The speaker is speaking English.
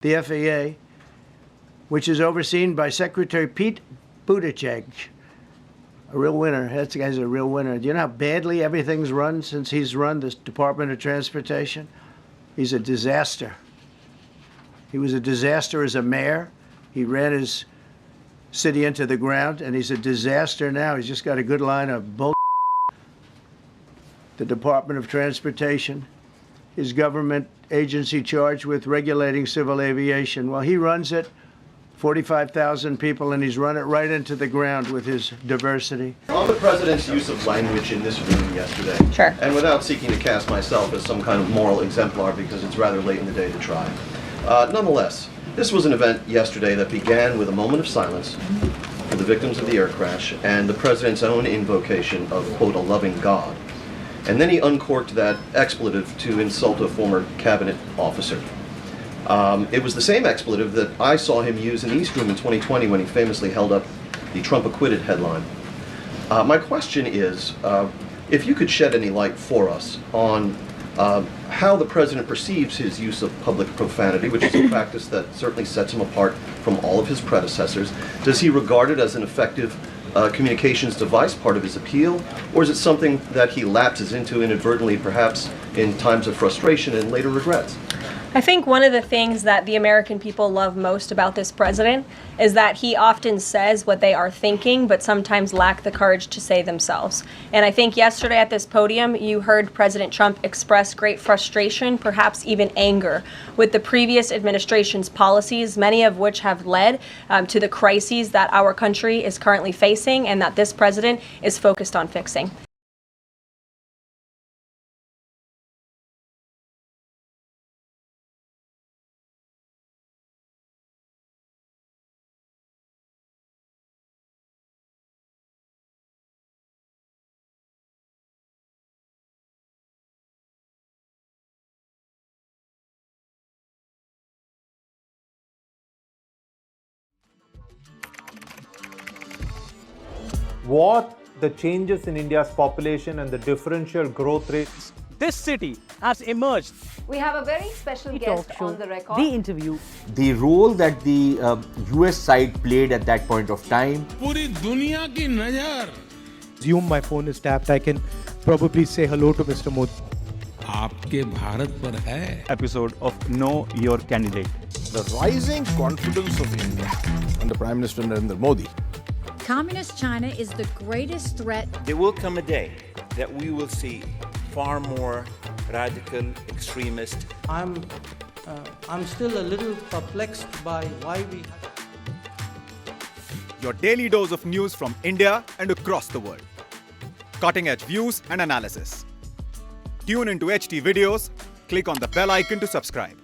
the FAA, which is overseen by Secretary Pete Buttigieg. A real winner. That guy's a real winner. Do you know how badly everything's run since he's run this Department of Transportation? He's a disaster. He was a disaster as a mayor. He ran his city into the ground, and he's a disaster now. He's just got a good line of bull. The Department of Transportation, his government agency charged with regulating civil aviation. Well, he runs it. 45,000 people, and he's run it right into the ground with his diversity. On the president's use of language in this room yesterday, sure. And without seeking to cast myself as some kind of moral exemplar because it's rather late in the day to try, nonetheless, this was an event yesterday that began with a moment of silence for the victims of the air crash and the president's own invocation of, quote, a loving God. And then he uncorked that expletive to insult a former cabinet officer. It was the same expletive that I saw him use in the East Room in 2020 when he famously held up the Trump acquitted headline. My question is, if you could shed any light for us on how the president perceives his use of public profanity, which is a practice that certainly sets him apart from all of his predecessors. Does he regard it as an effective communications device, part of his appeal, or is it something that he lapses into inadvertently, perhaps in times of frustration and later regrets? I think one of the things that the American people love most about this president is that he often says what they are thinking, but sometimes lack the courage to say themselves. And I think yesterday at this podium, you heard President Trump express great frustration, perhaps even anger, with the previous administration's policies, many of which have led to the crises that our country is currently facing and that this president is focused on fixing. What the changes in India's population and the differential growth rates. This city has emerged. We have a very special guest on the record. The interview. The role that the US side played at that point of time. पूरी दुनिया की नजर. Assume my phone is tapped. I can probably say hello to Mr. Modi. आपके भारत पर है. Episode of Know Your Candidate. The rising confidence of India under Prime Minister Narendra Modi. Communist China is the greatest threat. There will come a day that we will see far more radical extremists. I'm still a little perplexed by why we... Your daily dose of news from India and across the world. Cutting-edge views and analysis. Tune into HT videos. Click on the bell icon to subscribe.